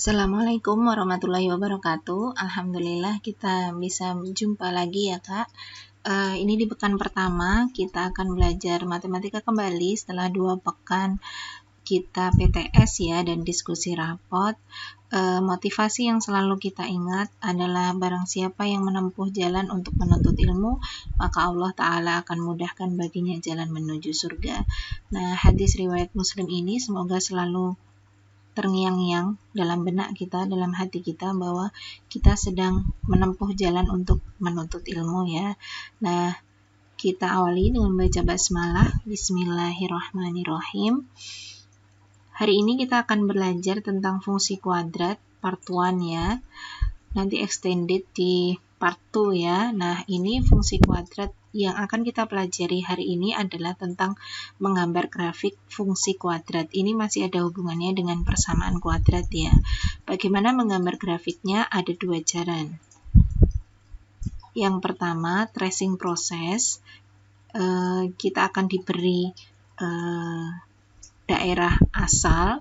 Assalamualaikum warahmatullahi wabarakatuh. Alhamdulillah kita bisa jumpa lagi ya Kak. Ini di pekan pertama kita akan belajar matematika kembali setelah 2 pekan kita PTS ya dan diskusi rapot. Motivasi yang selalu kita ingat adalah barang siapa yang menempuh jalan untuk menuntut ilmu, maka Allah Ta'ala akan mudahkan baginya jalan menuju surga. Nah, hadis riwayat Muslim ini semoga selalu terngiang-ngiang dalam benak kita, dalam hati kita bahwa kita sedang menempuh jalan untuk menuntut ilmu ya. Nah, kita awali dengan baca basmalah. Bismillahirrahmanirrahim. Hari ini kita akan belajar tentang fungsi kuadrat part 1 ya. Nanti extended di part 2 ya. Nah, ini fungsi kuadrat yang akan kita pelajari hari ini adalah tentang menggambar grafik fungsi kuadrat. Ini masih ada hubungannya dengan persamaan kuadrat ya. Bagaimana menggambar grafiknya? Ada 2 cara. Yang pertama, tracing proses. Kita akan diberi daerah asal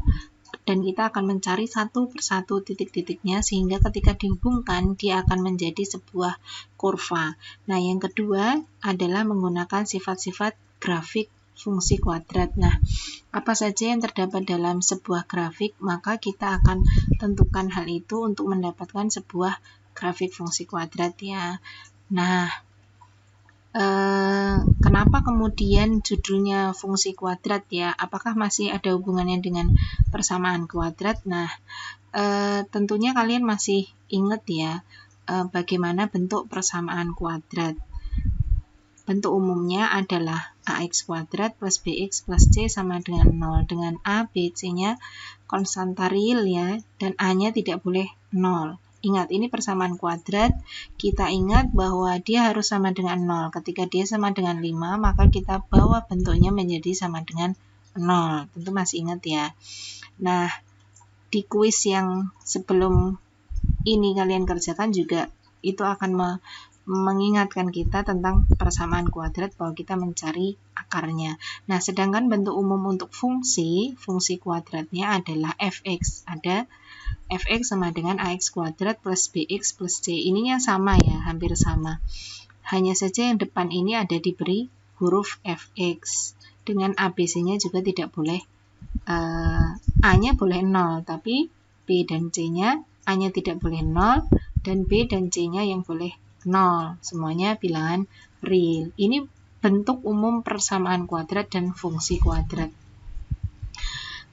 dan kita akan mencari satu persatu titik-titiknya sehingga ketika dihubungkan dia akan menjadi sebuah kurva. Nah, yang kedua adalah menggunakan sifat-sifat grafik fungsi kuadrat. Nah, apa saja yang terdapat dalam sebuah grafik, maka kita akan tentukan hal itu untuk mendapatkan sebuah grafik fungsi kuadrat ya. Nah, kenapa kemudian judulnya fungsi kuadrat ya? Apakah masih ada hubungannya dengan persamaan kuadrat? Nah, tentunya kalian masih ingat ya bagaimana bentuk persamaan kuadrat. Bentuk umumnya adalah ax kuadrat plus bx plus c sama dengan 0, dengan a, b, c-nya konstanta real ya, dan a-nya tidak boleh 0. Ingat, ini persamaan kuadrat, kita ingat bahwa dia harus sama dengan 0. Ketika dia sama dengan 5, maka kita bawa bentuknya menjadi sama dengan 0. Tentu masih ingat ya. Nah, di kuis yang sebelum ini kalian kerjakan juga, itu akan mengingatkan kita tentang persamaan kuadrat bahwa kita mencari akarnya. Nah, sedangkan bentuk umum untuk fungsi kuadratnya adalah fx. Ada fx sama dengan ax kuadrat plus bx plus c. Ininya sama ya, hampir sama. Hanya saja yang depan ini ada diberi huruf fx. Dengan abc-nya juga tidak boleh, a-nya boleh 0, tapi b dan c-nya, a-nya tidak boleh 0, dan b dan c-nya yang boleh 0. Semuanya bilangan real. Ini bentuk umum persamaan kuadrat dan fungsi kuadrat.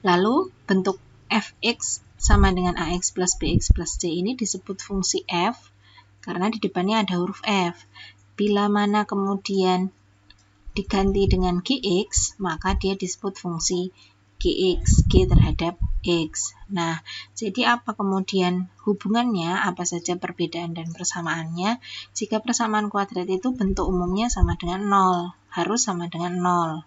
Lalu bentuk fx sama dengan ax plus bx plus c ini disebut fungsi f karena di depannya ada huruf f. Bila mana kemudian diganti dengan gx, maka dia disebut fungsi gx, g terhadap x. Nah, jadi apa kemudian hubungannya, apa saja perbedaan dan persamaannya? Jika persamaan kuadrat itu bentuk umumnya sama dengan 0, harus sama dengan 0.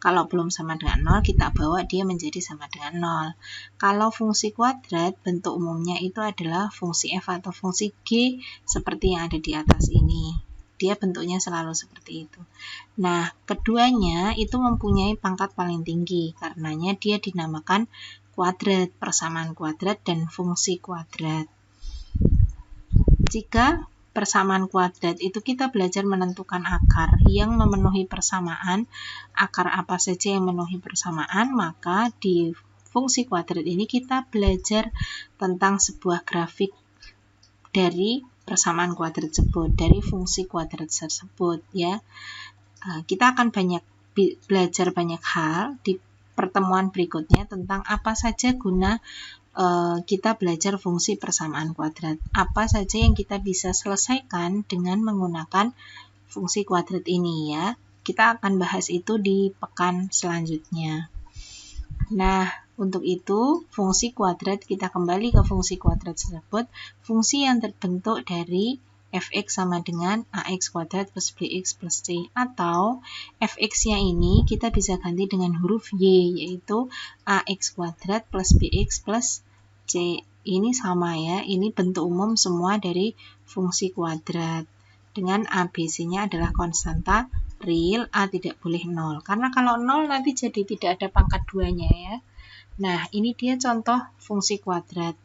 Kalau belum sama dengan 0, kita bawa dia menjadi sama dengan 0. Kalau fungsi kuadrat, bentuk umumnya itu adalah fungsi f atau fungsi g seperti yang ada di atas ini. Dia bentuknya selalu seperti itu. Nah, keduanya itu mempunyai pangkat paling tinggi, karenanya dia dinamakan kuadrat, persamaan kuadrat dan fungsi kuadrat. Jika persamaan kuadrat itu kita belajar menentukan akar yang memenuhi persamaan, akar apa saja yang memenuhi persamaan, maka di fungsi kuadrat ini kita belajar tentang sebuah grafik dari persamaan kuadrat tersebut, dari fungsi kuadrat tersebut ya. Kita akan belajar banyak hal di pertemuan berikutnya tentang apa saja guna kita belajar fungsi persamaan kuadrat. Apa saja yang kita bisa selesaikan dengan menggunakan fungsi kuadrat ini ya. Kita akan bahas itu di pekan selanjutnya. Nah, untuk itu fungsi kuadrat, kita kembali ke fungsi kuadrat tersebut. Fungsi yang terbentuk dari fx sama dengan ax kuadrat plus bx plus c, atau fx-nya ini kita bisa ganti dengan huruf y, yaitu ax kuadrat plus bx plus c. Ini sama ya, ini bentuk umum semua dari fungsi kuadrat. Dengan ABC-nya adalah konstanta real, a tidak boleh 0. Karena kalau 0 nanti jadi tidak ada pangkat 2-nya ya. Nah, ini dia contoh fungsi kuadrat.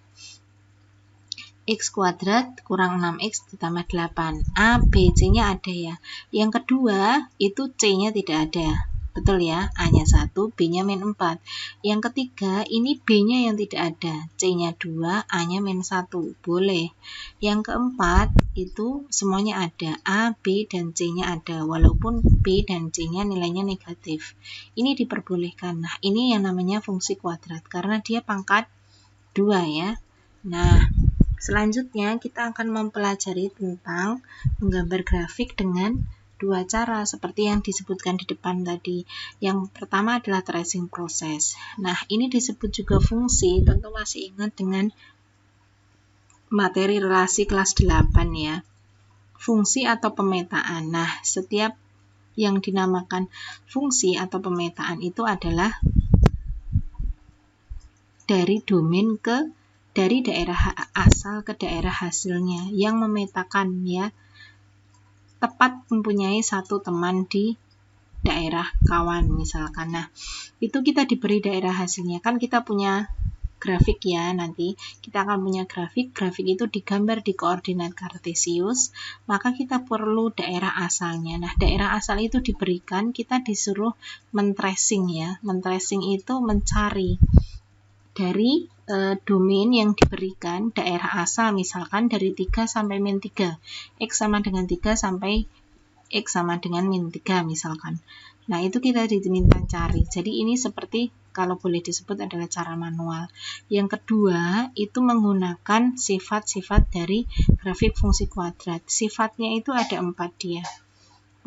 X kuadrat kurang 6X ditambah 8. A, B, C-nya ada ya. Yang kedua, itu C-nya tidak ada. Betul ya, A-nya 1, B-nya min 4. Yang ketiga, ini B-nya yang tidak ada. C-nya 2, A-nya min 1. Boleh. Yang keempat, itu semuanya ada. A, B, dan C-nya ada. Walaupun B dan C-nya nilainya negatif. Ini diperbolehkan. Nah, ini yang namanya fungsi kuadrat. Karena dia pangkat 2 ya. Nah, selanjutnya kita akan mempelajari tentang menggambar grafik dengan dua cara seperti yang disebutkan di depan tadi. Yang pertama adalah tracing proses. Nah, ini disebut juga fungsi, tentu masih ingat dengan materi relasi kelas 8 ya. Fungsi atau pemetaan. Nah, setiap yang dinamakan fungsi atau pemetaan itu adalah dari domain dari daerah asal ke daerah hasilnya yang memetakan ya. Tepat mempunyai satu teman di daerah kawan misalkan. Nah, itu kita diberi daerah hasilnya. Kan kita punya grafik ya, nanti kita akan punya grafik itu digambar di koordinat kartesius, maka kita perlu daerah asalnya. Nah, daerah asal itu diberikan, kita disuruh men-tracing ya. Men-tracing itu mencari dari domain yang diberikan daerah asal, misalkan dari 3 sampai min 3, X sama dengan 3 sampai X sama dengan min 3 misalkan. Nah, itu kita diminta cari. Jadi ini seperti kalau boleh disebut adalah cara manual. Yang kedua, itu menggunakan sifat-sifat dari grafik fungsi kuadrat. Sifatnya itu ada 4 dia.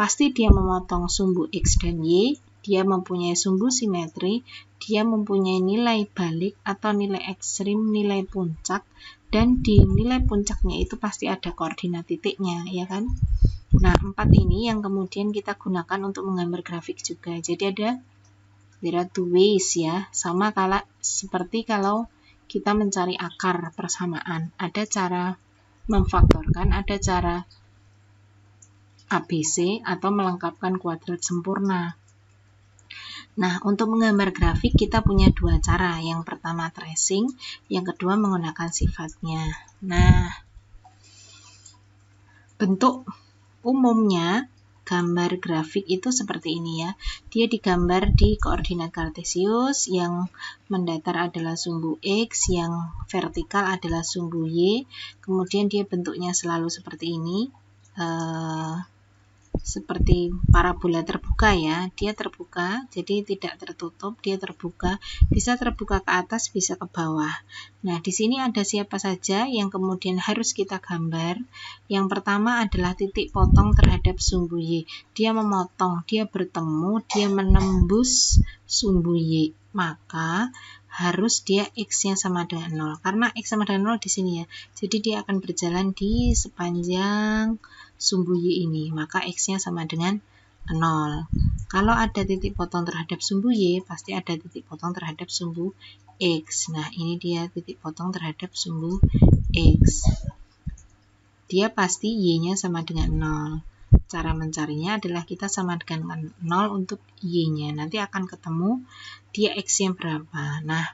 Pasti dia memotong sumbu X dan Y, dia mempunyai sumbu simetri, dia mempunyai nilai balik atau nilai ekstrim, nilai puncak, dan di nilai puncaknya itu pasti ada koordinat titiknya, ya kan? Nah, 4 ini yang kemudian kita gunakan untuk menggambar grafik juga. Jadi there are two ways ya, sama seperti kalau kita mencari akar persamaan. Ada cara memfaktorkan, ada cara ABC atau melengkapkan kuadrat sempurna. Nah, untuk menggambar grafik kita punya dua cara. Yang pertama tracing, yang kedua menggunakan sifatnya. Nah, bentuk umumnya gambar grafik itu seperti ini ya. Dia digambar di koordinat kartesius, yang mendatar adalah sumbu X, yang vertikal adalah sumbu Y. Kemudian dia bentuknya selalu seperti ini. Seperti parabola terbuka ya, dia terbuka, jadi tidak tertutup, dia terbuka, bisa terbuka ke atas, bisa ke bawah. Nah, di sini ada siapa saja yang kemudian harus kita gambar. Yang pertama adalah titik potong terhadap sumbu Y. Dia memotong, dia bertemu, dia menembus sumbu Y. Maka harus dia X-nya sama dengan 0. Karena X sama dengan 0 di sini ya. Jadi dia akan berjalan di sepanjang sumbu Y ini, maka X-nya sama dengan 0. Kalau ada titik potong terhadap sumbu Y, pasti ada titik potong terhadap sumbu X. Nah, ini dia titik potong terhadap sumbu X. Dia pasti Y-nya sama dengan 0. Cara mencarinya adalah kita sama dengan 0 untuk Y-nya. Nanti akan ketemu dia X-nya berapa. Nah,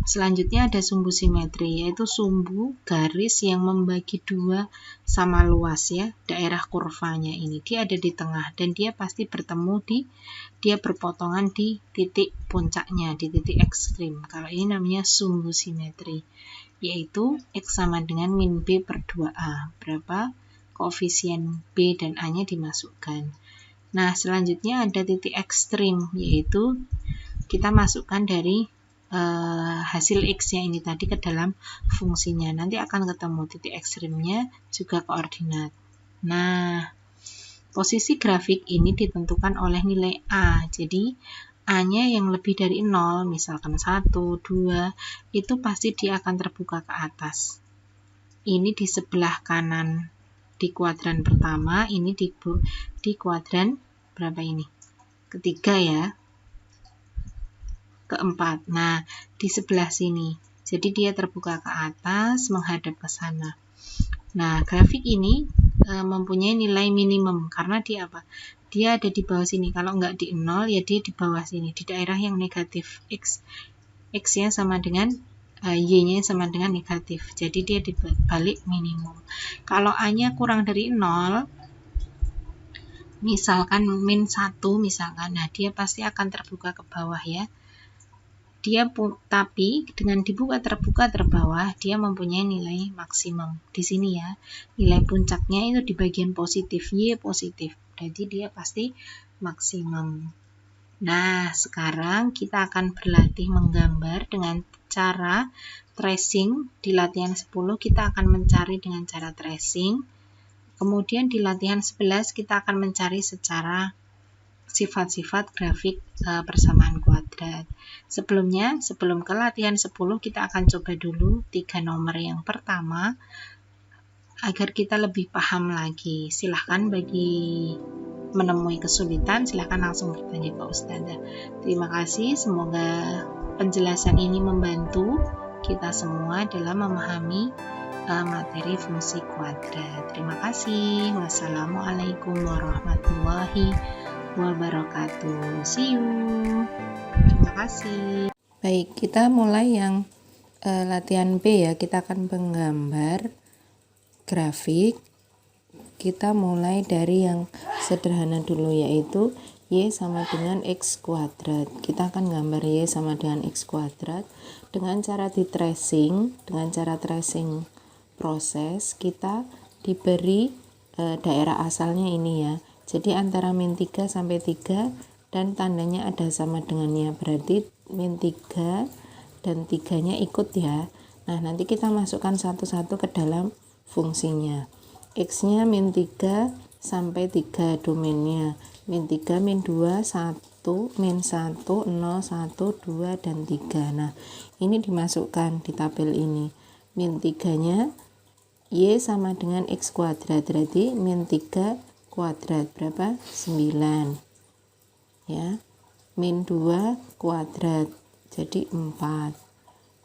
selanjutnya ada sumbu simetri, yaitu sumbu garis yang membagi dua sama luas ya, daerah kurvanya ini. Dia ada di tengah dan dia pasti bertemu dia berpotongan di titik puncaknya, di titik ekstrim. Kalau ini namanya sumbu simetri, yaitu X sama dengan min B per 2A. Berapa? Koefisien B dan A-nya dimasukkan. Nah, selanjutnya ada titik ekstrim, yaitu kita masukkan dari hasil X-nya ini tadi ke dalam fungsinya. Nanti akan ketemu titik ekstrimnya juga koordinat. Nah, posisi grafik ini ditentukan oleh nilai A. Jadi, A-nya yang lebih dari 0, misalkan 1, 2, itu pasti dia akan terbuka ke atas. Ini di sebelah kanan di kuadran pertama, ini di kuadran berapa ini? Ketiga ya. Keempat. Nah, di sebelah sini. Jadi dia terbuka ke atas, menghadap ke sana. Nah, grafik ini mempunyai nilai minimum karena dia apa? Dia ada di bawah sini. Kalau nggak di 0, ya dia di bawah sini, di daerah yang negatif X. X-nya sama dengan Y-nya sama dengan negatif. Jadi dia dibalik minimum. Kalau A-nya kurang dari 0, misalkan min 1 misalkan, nah dia pasti akan terbuka ke bawah ya. Tapi dengan dibuka terbuka terbawah, dia mempunyai nilai maksimum. Di sini ya, nilai puncaknya itu di bagian positif, Y positif. Jadi dia pasti maksimum. Nah, sekarang kita akan berlatih menggambar dengan cara tracing. Di latihan 10 kita akan mencari dengan cara tracing. Kemudian di latihan 11 kita akan mencari secara sifat-sifat grafik persamaan kuadrat. Sebelum ke latihan 10 kita akan coba dulu 3 nomor yang pertama agar kita lebih paham lagi. Silahkan bagi menemui kesulitan, silahkan langsung bertanya ke Ustazah. Terima kasih, semoga penjelasan ini membantu kita semua dalam memahami materi fungsi kuadrat. Terima kasih. Wassalamualaikum warahmatullahi wabarakatuh. See you. Terima kasih. Baik, kita mulai yang latihan B ya. Kita akan menggambar grafik. Kita mulai dari yang sederhana dulu, yaitu Y sama dengan X kuadrat. Kita akan gambar Y sama dengan X kuadrat dengan cara di tracing. Dengan cara tracing proses, kita diberi daerah asalnya ini ya. Jadi antara min 3 sampai 3 dan tandanya ada sama dengannya, berarti min 3 dan 3-nya ikut ya. Nah, nanti kita masukkan satu-satu ke dalam fungsinya. X-nya min 3 sampai 3 domainnya. Min 3, min 2, 1, min 1, 0, 1, 2, dan 3. Nah, ini dimasukkan di tabel ini. Min 3-nya Y sama dengan X kuadrat. Berarti min 3 kuadrat berapa? 9. Ya. Min 2 kuadrat. Jadi 4.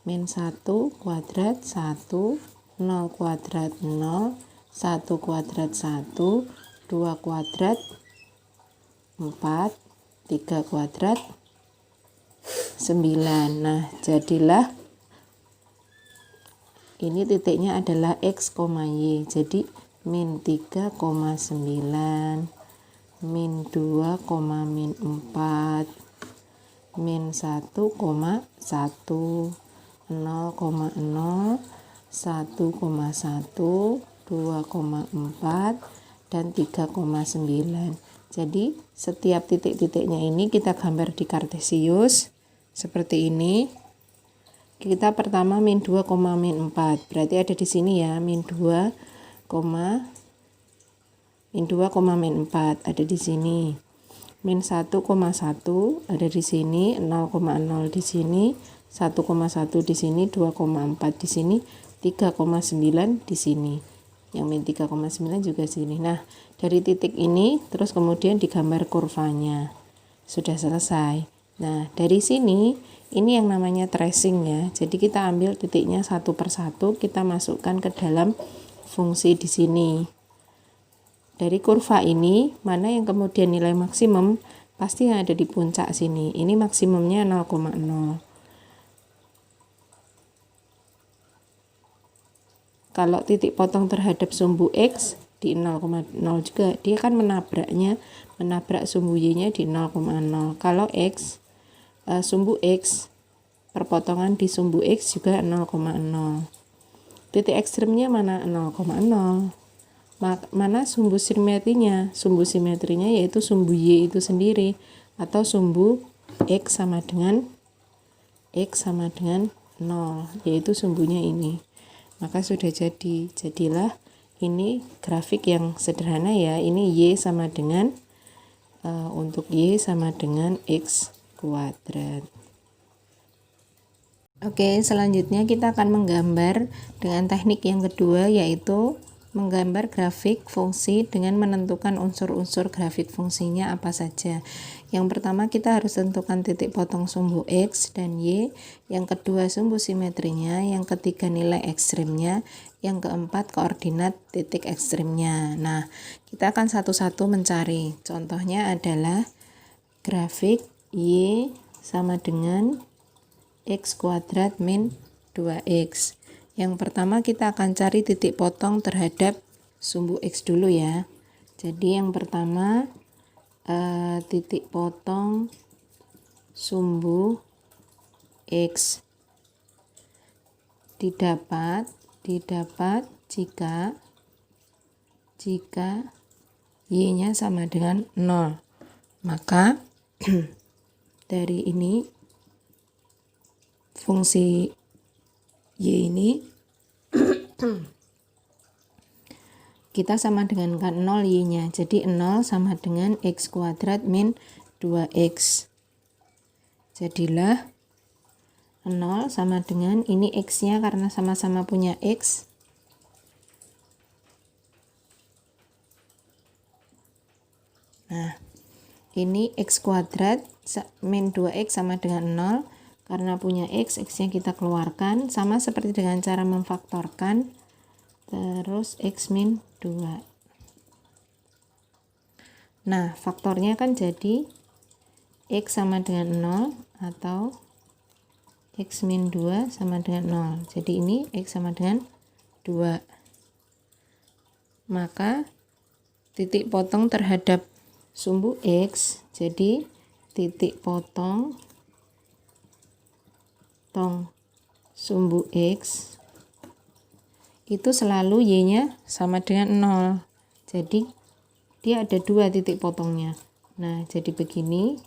Min 1 kuadrat 1, 0 kuadrat 0, 1 kuadrat 1, 2 kuadrat 4, 3 kuadrat 9. Nah, jadilah ini titiknya adalah X, Y. Jadi min 3, 9, min 2, min 4, min 1, 1, 0,0, 1,1, 2,4, dan 3,9. Jadi setiap titik-titiknya ini kita gambar di kartesius seperti ini. Kita pertama min 2, min 4. Berarti ada di sini ya, min 2, min 4 ada di sini. Min 1,1 ada di sini, 0,0 di sini, 1,1 di sini, 2,4 di sini, 3,9 di sini. Yang min 3,9 juga sini. Nah, dari titik ini terus kemudian digambar kurvanya. Sudah selesai. Nah, dari sini ini yang namanya tracing ya. Jadi kita ambil titiknya satu persatu, kita masukkan ke dalam fungsi di sini. Dari kurva ini, mana yang kemudian nilai maksimum, pasti yang ada di puncak sini. Ini maksimumnya 0,0. Kalau titik potong terhadap sumbu X di 0,0 juga, dia kan menabrak sumbu Y-nya di 0,0. Kalau X, sumbu X, perpotongan di sumbu X juga 0,0. Titik ekstremnya mana? 0,0. Mana sumbu simetrinya? Sumbu simetrinya yaitu sumbu Y itu sendiri, atau sumbu X sama dengan 0, yaitu sumbunya ini. Maka sudah jadilah ini grafik yang sederhana ya. Ini Y sama dengan untuk Y sama dengan X kuadrat. Oke, selanjutnya kita akan menggambar dengan teknik yang kedua, yaitu menggambar grafik fungsi dengan menentukan unsur-unsur grafik fungsinya apa saja. Yang pertama kita harus tentukan titik potong sumbu X dan Y, yang kedua sumbu simetrinya, yang ketiga nilai ekstrimnya, yang keempat koordinat titik ekstrimnya. Nah, kita akan satu-satu mencari. Contohnya adalah grafik Y sama dengan X kuadrat min 2x. Yang pertama kita akan cari titik potong terhadap sumbu x dulu ya. Jadi yang pertama titik potong sumbu x didapat jika y-nya sama dengan 0. Maka dari ini fungsi y ini kita sama dengan 0 y-nya. Jadi 0 sama dengan x kuadrat min 2x. Jadilah 0 sama dengan ini x-nya karena sama-sama punya x. Nah, ini x kuadrat min 2x sama dengan 0. Karena punya x, x-nya kita keluarkan. Sama seperti dengan cara memfaktorkan. Terus x min 2. Nah, faktornya kan jadi x sama dengan 0 atau x min 2 sama dengan 0. Jadi ini x sama dengan 2. Maka titik potong terhadap sumbu x, jadi titik potong sumbu x itu selalu y-nya sama dengan 0. Jadi dia ada 2 titik potongnya. Nah, jadi begini.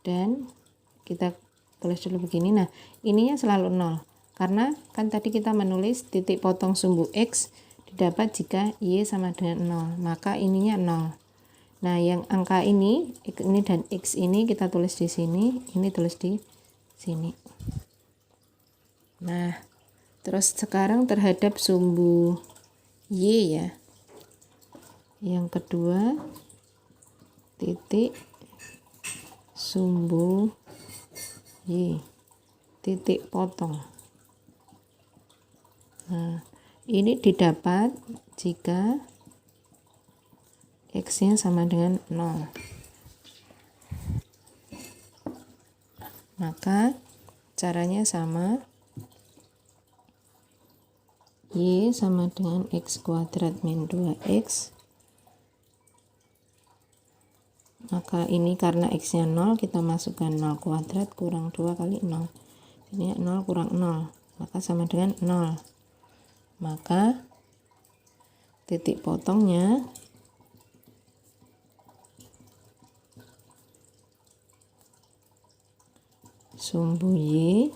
Dan kita tulis dulu begini. Nah, ininya selalu 0. Karena kan tadi kita menulis titik potong sumbu x didapat jika y sama dengan 0. Maka ininya 0. Nah, yang angka ini dan x ini kita tulis di sini, ini tulis di sini. Nah, terus sekarang terhadap sumbu y ya. Yang kedua, titik sumbu y, titik potong. Nah, ini didapat jika x-nya sama dengan 0. Maka caranya sama, y sama dengan x kuadrat min 2x. Maka ini karena x-nya 0, kita masukkan 0 kuadrat kurang 2 kali 0. Ini 0 kurang 0, maka sama dengan 0. Maka titik potongnya sumbu y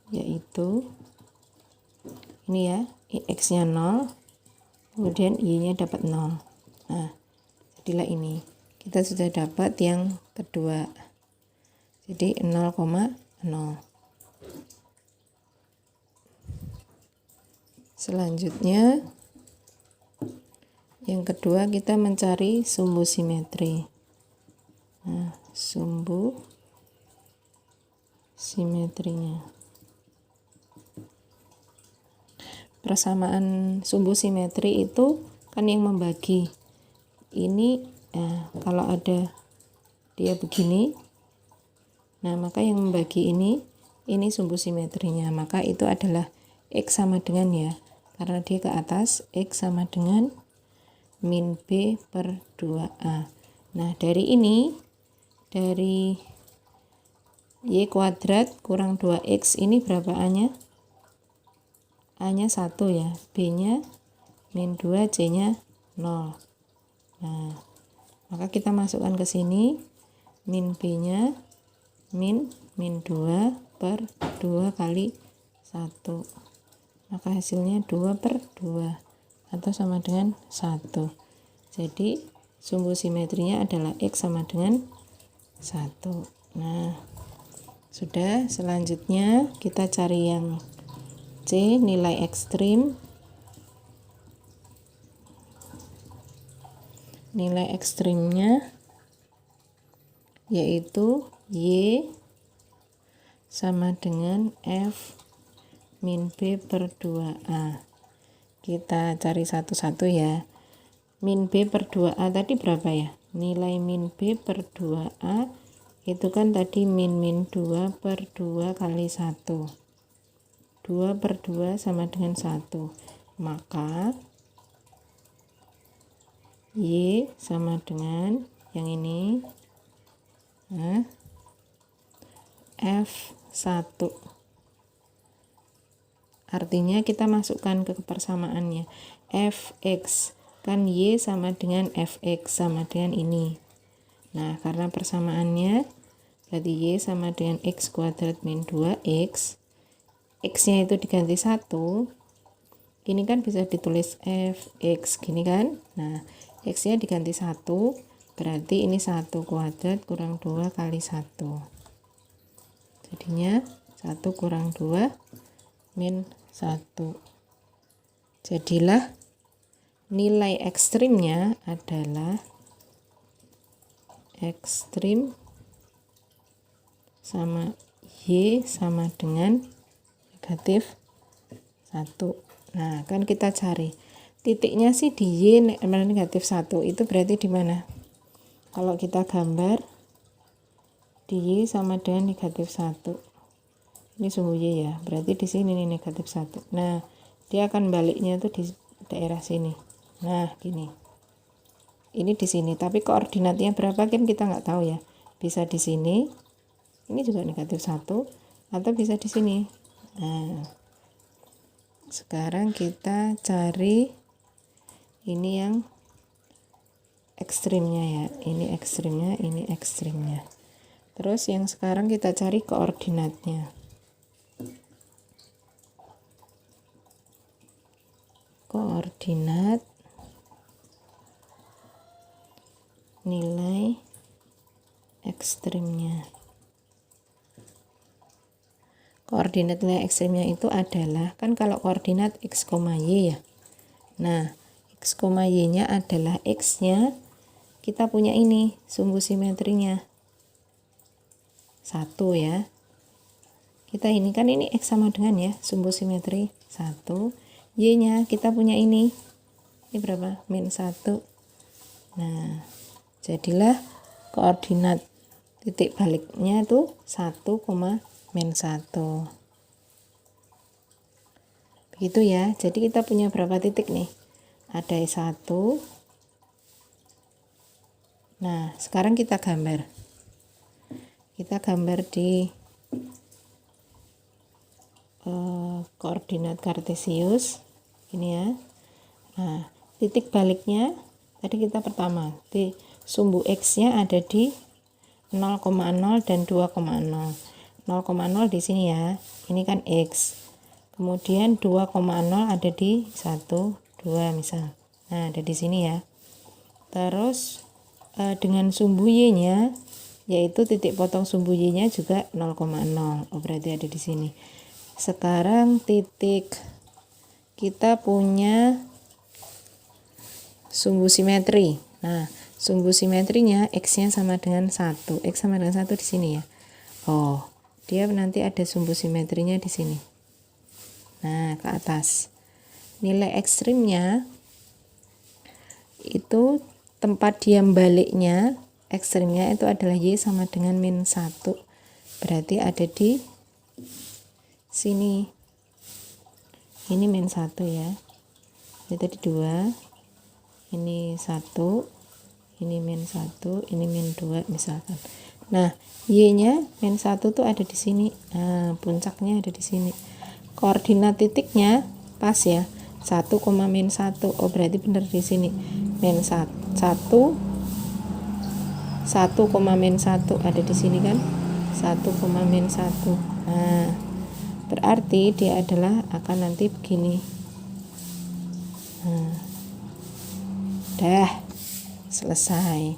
yaitu ini ya, x-nya 0, kemudian y-nya dapat 0. Nah, jadilah ini. Kita sudah dapat yang kedua. Jadi 0,0. Selanjutnya yang kedua kita mencari sumbu simetri. Nah, sumbu simetrinya. Persamaan sumbu simetri itu kan yang membagi. Ini kalau ada dia begini, nah maka yang membagi ini sumbu simetrinya. Maka itu adalah x sama dengan ya, karena dia ke atas, x sama dengan min b per 2a. Nah, dari ini, dari y kuadrat kurang 2x ini berapa a-nya? A-nya 1 ya, b-nya min 2, c-nya 0. Nah, maka kita masukkan ke sini, min b-nya min 2 per 2 kali 1. Maka hasilnya 2 per 2 atau sama dengan 1. Jadi sumbu simetrinya adalah x sama dengan 1. Nah, sudah. Selanjutnya kita cari yang C, nilai ekstrim. Nilai ekstrimnya yaitu y sama dengan f min b per 2a. Kita cari satu-satu ya. Min b per 2a tadi berapa ya? Nilai min b per 2a itu kan tadi min 2 per 2 kali 1. 2 per 2 sama dengan 1. Maka Y sama dengan yang ini F1. Artinya kita masukkan ke persamaannya. Fx kan Y sama dengan Fx sama dengan ini. Nah, karena persamaannya berarti Y sama dengan X kuadrat min 2X. X-nya itu diganti 1. Ini kan bisa ditulis Fx gini kan. Nah, X-nya diganti 1. Berarti ini 1 kuadrat kurang 2 kali 1. Jadinya 1 kurang 2 min 1. Jadilah nilai ekstrimnya adalah ekstrim sama Y sama dengan negatif 1. Nah, kan kita cari titiknya sih di Y negatif 1. Itu berarti di mana? Kalau kita gambar di Y sama dengan negatif 1. Ini sumbu Y ya, berarti di sini nih negatif 1. Nah, dia akan baliknya itu di daerah sini. Nah, gini. Ini di sini, tapi koordinatnya berapa kan kita nggak tahu ya. Bisa di sini. Ini juga negatif 1 atau bisa di sini. Nah, sekarang kita cari ini yang ekstrimnya ya. Ini ekstrimnya, ini ekstrimnya. Terus yang sekarang kita cari koordinatnya. Koordinat nilai ekstrimnya. Koordinat nilai ekstrimnya itu adalah, kan kalau koordinat x, y ya. Nah, x, y-nya adalah x-nya kita punya ini sumbu simetrinya 1 ya. Kita ini kan ini x sama dengan ya, sumbu simetri 1. Y-nya kita punya ini. Ini berapa? Min 1. Nah, jadilah koordinat titik baliknya itu 1, min 1. Begitu ya. Jadi kita punya berapa titik nih? Ada 1. Nah, sekarang kita gambar. Kita gambar di koordinat kartesius ini ya. Nah, titik baliknya tadi kita pertama di sumbu x-nya ada di 0,0 dan 2,0. 0,0 di sini ya. Ini kan x. Kemudian 2,0 ada di 1, 2 misal. Nah, ada di sini ya. Terus dengan sumbu y-nya yaitu titik potong sumbu y-nya juga 0,0. Oh, berarti ada di sini. Sekarang titik kita punya sumbu simetri. Nah, sumbu simetrinya x-nya sama dengan 1. X sama dengan 1 di sini ya. Oh, dia nanti ada sumbu simetrinya di sini. Nah, ke atas. Nilai ekstrimnya itu tempat diam baliknya, ekstrimnya itu adalah y sama dengan min 1. Berarti ada di sini. Ini min 1 ya. Ini tadi 2. Ini 1. Ini min 1, ini min 2 misalkan. Nah, y-nya min 1 tuh ada di sini. Nah, puncaknya ada di sini. Koordinat titiknya pas ya. 1, min 1. Oh, berarti benar di sini. Min 1, 1, min 1 ada di sini kan. 1, min 1. Nah, berarti dia adalah akan nanti begini. Nah, dah selesai.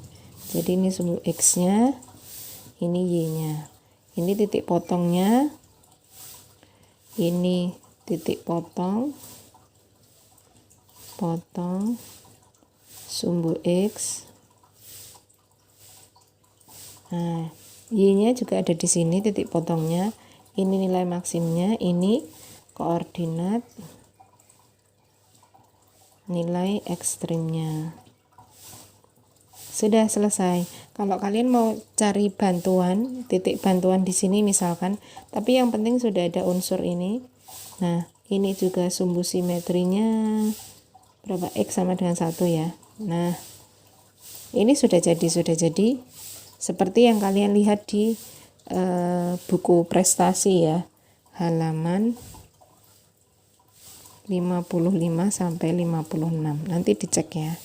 Jadi ini sumbu x-nya, ini y-nya. Ini titik potongnya. Ini titik potong sumbu x. Nah, y-nya juga ada di sini titik potongnya. Ini nilai maksimnya, ini koordinat nilai ekstrimnya. sudah selesai. Kalau kalian mau cari bantuan, titik bantuan di sini misalkan, tapi yang penting sudah ada unsur ini. Nah, ini juga sumbu simetrinya berapa? X sama dengan 1 ya. Nah, ini sudah jadi seperti yang kalian lihat di buku prestasi ya, halaman 55 sampai 56. Nanti dicek ya.